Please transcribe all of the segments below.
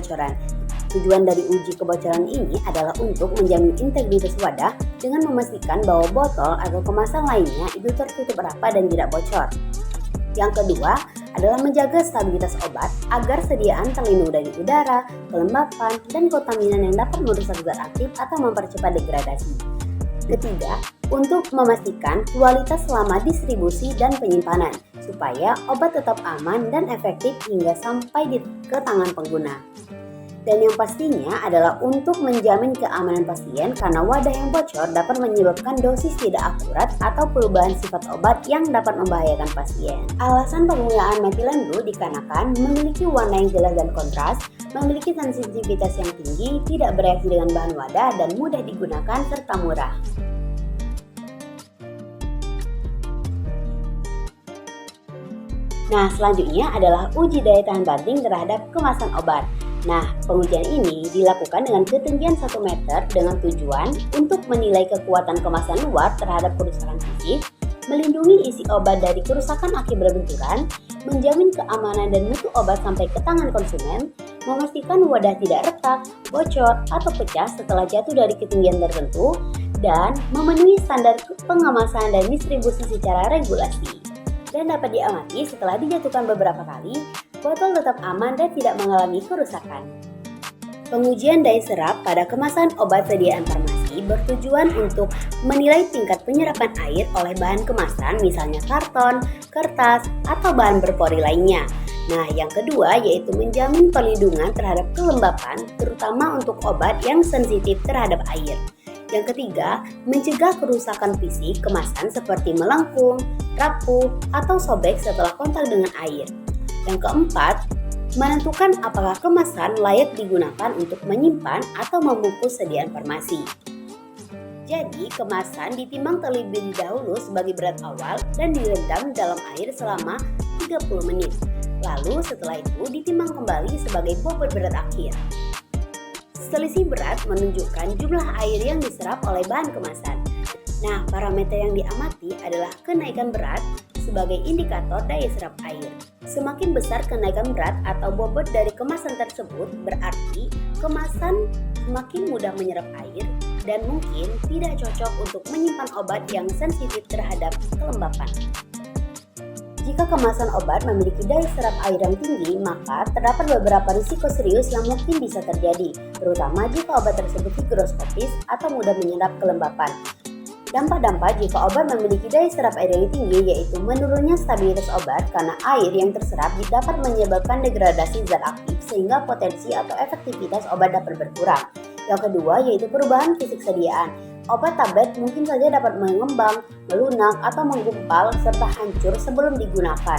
kebocoran. Tujuan dari uji kebocoran ini adalah untuk menjamin integritas wadah dengan memastikan bahwa botol atau kemasan lainnya itu tertutup rapat dan tidak bocor. Yang kedua adalah menjaga stabilitas obat agar sediaan terlindung dari udara, kelembapan, dan kontaminan yang dapat merusak zat aktif atau mempercepat degradasi. Ketiga, untuk memastikan kualitas selama distribusi dan penyimpanan, supaya obat tetap aman dan efektif hingga sampai ke tangan pengguna. Dan yang pastinya adalah untuk menjamin keamanan pasien karena wadah yang bocor dapat menyebabkan dosis tidak akurat atau perubahan sifat obat yang dapat membahayakan pasien. Alasan penggunaan metilen blue dikarenakan memiliki warna yang jelas dan kontras, memiliki sensitivitas yang tinggi, tidak bereaksi dengan bahan wadah, dan mudah digunakan serta murah. Nah, selanjutnya adalah uji daya tahan banting terhadap kemasan obat. Nah, pengujian ini dilakukan dengan ketinggian 1 meter dengan tujuan untuk menilai kekuatan kemasan luar terhadap kerusakan fisik, melindungi isi obat dari kerusakan akibat benturan, menjamin keamanan dan mutu obat sampai ke tangan konsumen, memastikan wadah tidak retak, bocor, atau pecah setelah jatuh dari ketinggian tertentu, dan memenuhi standar pengemasan dan distribusi secara regulasi. Dan dapat diamati setelah dijatuhkan beberapa kali, botol tetap aman dan tidak mengalami kerusakan. Pengujian daya serap pada kemasan obat sediaan farmasi bertujuan untuk menilai tingkat penyerapan air oleh bahan kemasan, misalnya karton, kertas, atau bahan berpori lainnya. Nah, yang kedua yaitu menjamin perlindungan terhadap kelembapan, terutama untuk obat yang sensitif terhadap air. Yang ketiga, mencegah kerusakan fisik kemasan seperti melengkung, rapuh, atau sobek setelah kontak dengan air. Yang keempat, menentukan apakah kemasan layak digunakan untuk menyimpan atau membungkus sediaan farmasi. Jadi, kemasan ditimbang terlebih dahulu sebagai berat awal dan direndam dalam air selama 30 menit. Lalu setelah itu ditimbang kembali sebagai bobot berat akhir. Selisih berat menunjukkan jumlah air yang diserap oleh bahan kemasan. Nah, parameter yang diamati adalah kenaikan berat sebagai indikator daya serap air. Semakin besar kenaikan berat atau bobot dari kemasan tersebut, berarti kemasan semakin mudah menyerap air dan mungkin tidak cocok untuk menyimpan obat yang sensitif terhadap kelembapan. Jika kemasan obat memiliki daya serap air yang tinggi, maka terdapat beberapa risiko serius yang mungkin bisa terjadi, terutama jika obat tersebut higroskopis atau mudah menyerap kelembapan. Dampak-dampak jika obat memiliki daya serap air yang tinggi yaitu menurunnya stabilitas obat karena air yang terserap dapat menyebabkan degradasi zat aktif sehingga potensi atau efektivitas obat dapat berkurang. Yang kedua yaitu perubahan fisik sediaan. Obat tablet mungkin saja dapat mengembang, melunak, atau menggumpal serta hancur sebelum digunakan.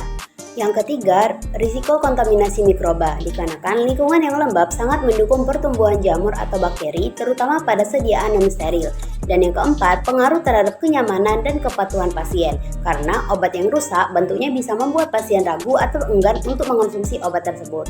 Yang ketiga, risiko kontaminasi mikroba, dikarenakan lingkungan yang lembab sangat mendukung pertumbuhan jamur atau bakteri, terutama pada sediaan yang steril. Dan yang keempat, pengaruh terhadap kenyamanan dan kepatuhan pasien, karena obat yang rusak bentuknya bisa membuat pasien ragu atau enggan untuk mengonsumsi obat tersebut.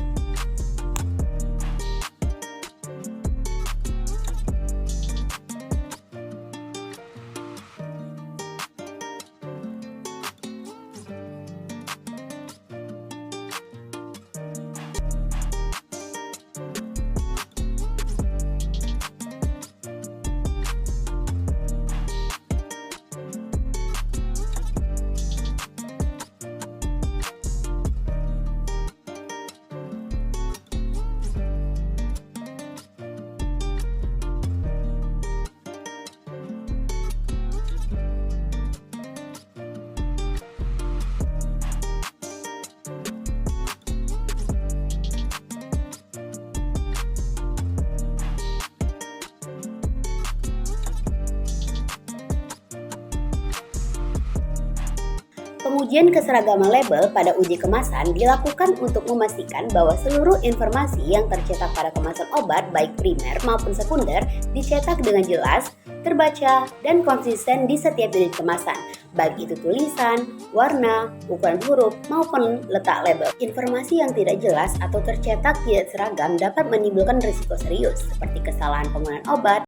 Pengujian keseragaman label pada uji kemasan dilakukan untuk memastikan bahwa seluruh informasi yang tercetak pada kemasan obat baik primer maupun sekunder dicetak dengan jelas, terbaca, dan konsisten di setiap unit kemasan, baik itu tulisan, warna, ukuran huruf, maupun letak label. Informasi yang tidak jelas atau tercetak tidak seragam dapat menimbulkan risiko serius, seperti kesalahan penggunaan obat,